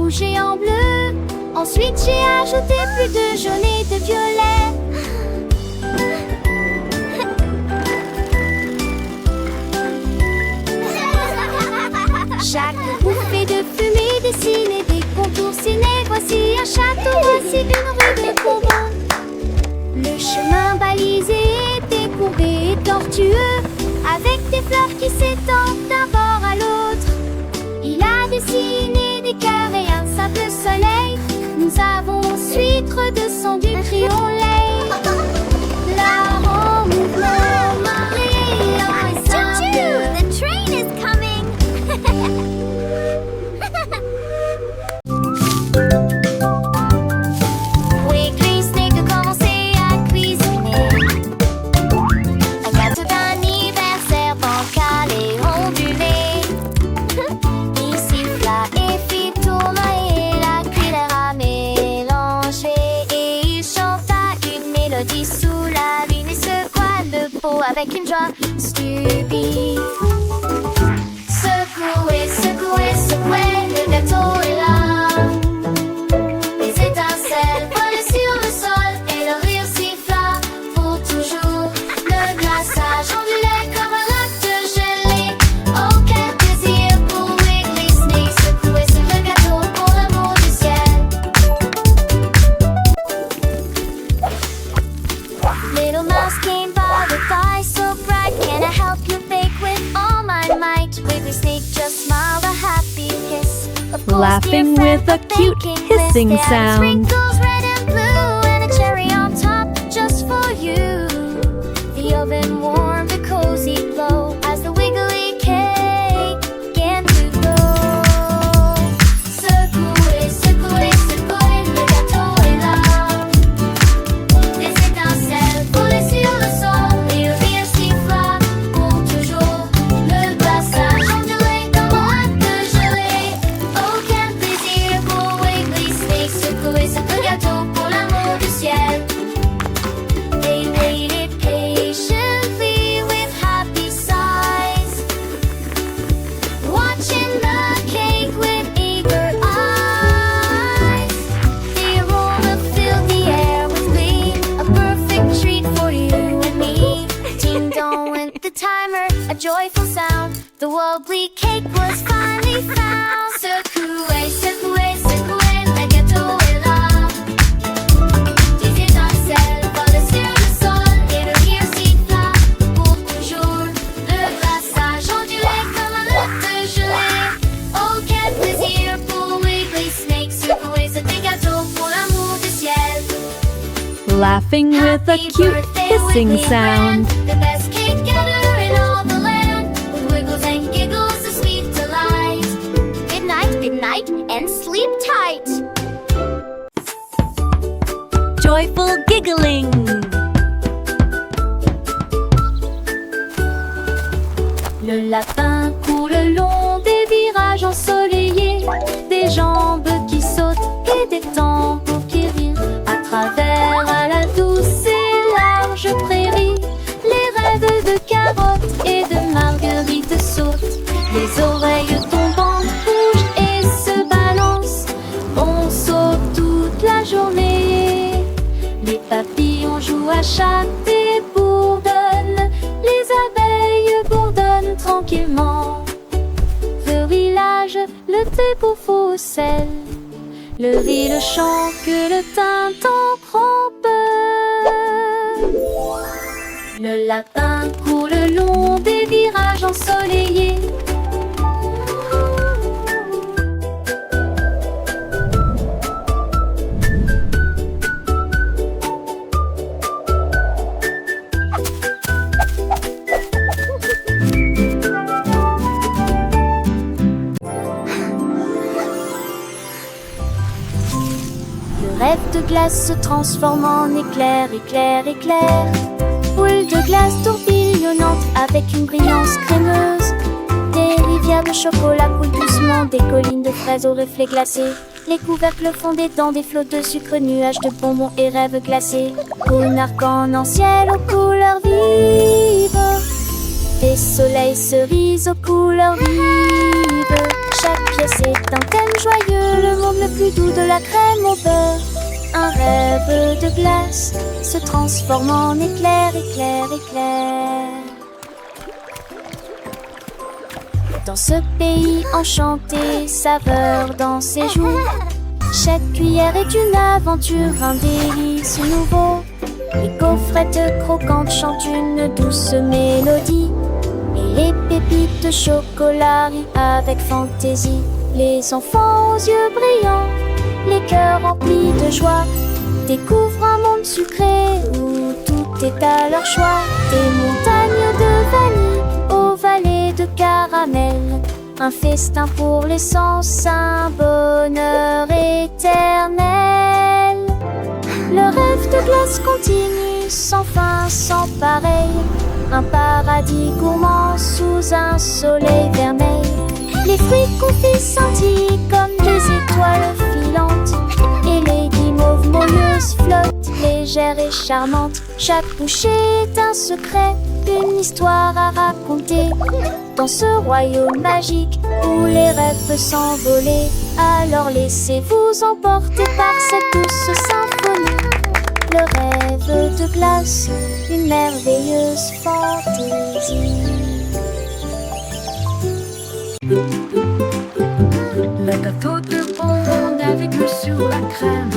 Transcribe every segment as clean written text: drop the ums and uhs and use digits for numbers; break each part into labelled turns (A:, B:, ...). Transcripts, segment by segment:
A: rouge et en bleu. Ensuite j'ai ajouté plus de jaune et de violet. Chaque bouffée de fumée dessinait des contours ciné. Voici un château, voici une rue de Bourbon. Le chemin balisé était courbé et tortueux, avec des fleurs qui s'étendent d'un bord à l'autre. Il a dessiné des cœurs et un simple soleil. Nous avons ensuite redescendu triolet. Là en mouvement, Marie,
B: Choo-choo! The train is coming!
A: Wiggly Snake a commencé à cuisiner un gâteau d'anniversaire bancal et ondulé. Il siffla et fit tournoyer la cuillère à mélanger. Et il chanta une mélodie sous la lune et secoua le pot avec une joie stupide. Secouez, secouez, secouez, le gâteau est là. Les étincelles volaient sur le sol et le rire siffla pour toujours. Le glaçage ondulait comme un lac de gelée. Oh, quel plaisir pour Wiggly Snake. Secouer ce gâteau pour l'amour du ciel. Little mouse came by with eyes so bright. Can I help you bake with all my might? Wiggly Snake just smiled a happy kiss. Of course,
C: Laughing
A: dear
C: with
A: friend,
C: a cute
A: baking
C: hissing
A: list. They added
C: sound.
A: sprinkles red and blue and a cherry on top just for you. The oven warmed a cozy glow as the wiggly cake began to glow. Secouez, secouez, secouez, le gâteau est là. Les étincelles volaient sur le sol et le rire siffla pour toujours. Le glaçage ondulait comme un lac de gelée. Oh, quel plaisir pour Wiggly Snake. Secouer ce gâteau pour l'amour du ciel. They waited patiently with happy sighs, watching the cake with eager eyes. The aroma filled the air with glee, a perfect treat for you and me. Ding dong went the timer, a joyful sound. The wobbly cake was finally found. Secouez, secouez, secouez, le gâteau est là. Des étincelles volaient sur le sol et le rire siffla pour toujours. Le glaçage ondulait comme un lac de gelée. Oh, quel plaisir pour Wiggly Snake. Secouer ce gâteau pour l'amour du ciel.
C: Laughing with a
A: Happy
C: cute
A: birthday,
C: hissing
A: Wiggly
C: sound.
A: Friend. The best cake getter in all the land. With wiggles and giggles, a sweet delight. Good night, and sleep tight.
C: Joyful giggling.
A: Le lapin court le long des virages ensoleillés, des jambes qui sautent et des tambours qui rirent. À travers à la douce et large prairie, les rêves de carottes et de marguerites sautent. Les oreilles tombantes bougent et se balancent. On saute toute la journée. Les papillons jouent à chaque et bourdonnent. Les abeilles bourdonnent tranquillement. Le village, le thé pour faux sel. Le riz, le chant que le tintant prend peur. Le lapin court le long des virages ensoleillés. Le rêve de glace se transforme en éclair, éclair, éclair. Boule de glace tourbillonnante avec une brillance crémeuse. Des rivières de chocolat coulent doucement, des collines de fraises aux reflets glacés. Les couvercles fondés dans des flots de sucre, nuages de bonbons et rêves glacés. Cône arc-en-ciel aux couleurs vives. Des soleils cerises aux couleurs vives. Chaque pièce est un thème joyeux, le monde ne le plus doux de la crème au beurre. Un rêve de glace se transforme en éclair, éclair, éclair. Dans ce pays enchanté, saveur dans ses joues. Chaque cuillère est une aventure, un délice nouveau. Les gaufrettes croquantes chantent une douce mélodie. Et les pépites de chocolat rient avec fantaisie. Les enfants aux yeux brillants, les cœurs remplis de joie, découvrent un monde sucré où tout est à leur choix. Des montagnes de vanille aux vallées de caramel, un festin pour les sens, un bonheur éternel. Le rêve de glace continue, sans fin, sans pareil. Un paradis gourmand sous un soleil vermeil. Les fruits confits scintillent comme des étoiles filantes. Et les guimauves moelleuses flottent, légères et charmantes. Chaque bouchée est un secret, une histoire à raconter. Dans ce royaume magique où les rêves peuvent s'envoler, alors laissez-vous emporter par cette douce symphonie. Le rêve de glace, une merveilleuse fantaisie.
D: Le gâteau de bonbons navigue sur la crème.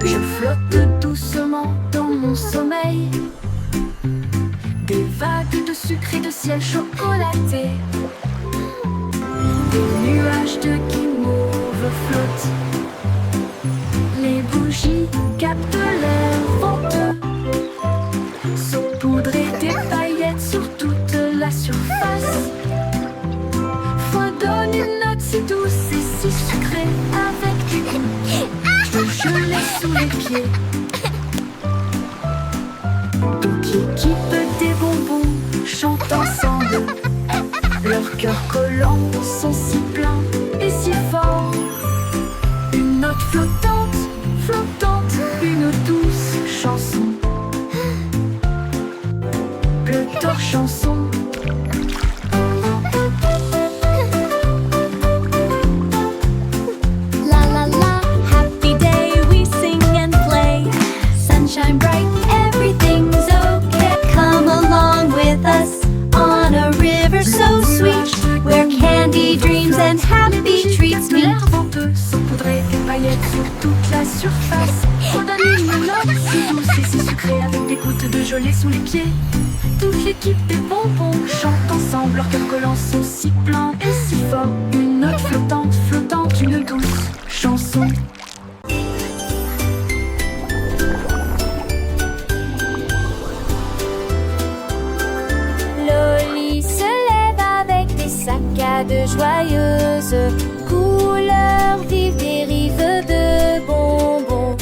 D: Je flotte doucement dans mon sommeil. Des vagues de sucre et de ciel chocolaté. Des nuages de guimauve flottent. Les bougies captent l'air venteux. Saupoudrées des paillettes sur toute la surface. Donne une note si douce et si sucrée avec du goût de gelée sous les pieds. Toute l'équipe des bonbons chante ensemble. Leurs cœurs collants sont si pleins et si forts. Une note flottante, flottante, une douce chanson. Bleu d'or chanson.
C: Shine bright, everything's okay. Come along with us on a river so sweet, where candy dreams and happy treats meet.
D: L'air venteux saupoudré des paillettes sur toute la surface. On donne une note si douce et si sucrée avec des gouttes de gelée sous les pieds. Toute l'équipe des bonbons chante ensemble. Leurs cœurs collants sont si pleins et si forts. Une note flottante, flottante, une douce chanson.
A: De joyeuses couleurs vives des rives de bonbons.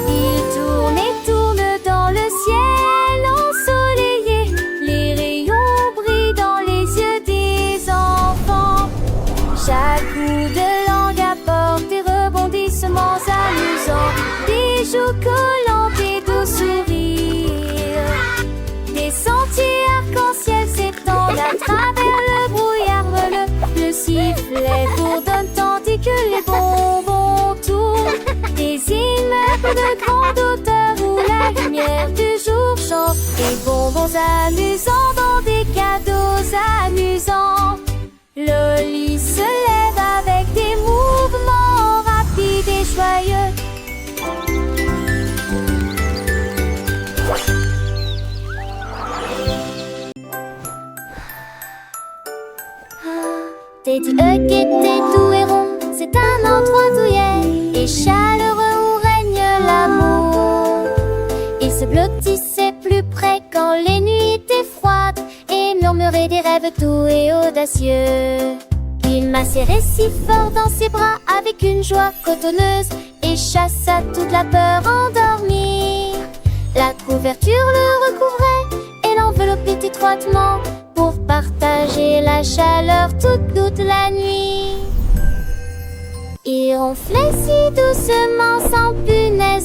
A: Il tourne et tourne dans le ciel ensoleillé. Les rayons brillent dans les yeux des enfants. Chaque bout de langue apporte des rebondissements amusants. Des joues collantes et doux sourires. Des sentiers arc-en-ciel s'étendent à travers le brouillard. Le sifflet bourdonne tandis que les bonbons tournent. Des immeubles de grande hauteur où la lumière du jour chante. Des bonbons amusants dans des cadeaux amusants. Loli se lève avec des mouvements rapides et joyeux. Teddy Hug était doux et rond, c'est un endroit douillet et chaleureux où règne l'amour. Il se blottissait plus près quand les nuits étaient froides et murmurait des rêves doux et audacieux. Il m'a serré si fort dans ses bras avec une joie cotonneuse et chassa toute la peur endormie. La couverture le recouvrait et l'enveloppait étroitement pour partager la chaleur toute la nuit. Il ronflait si doucement sans punaise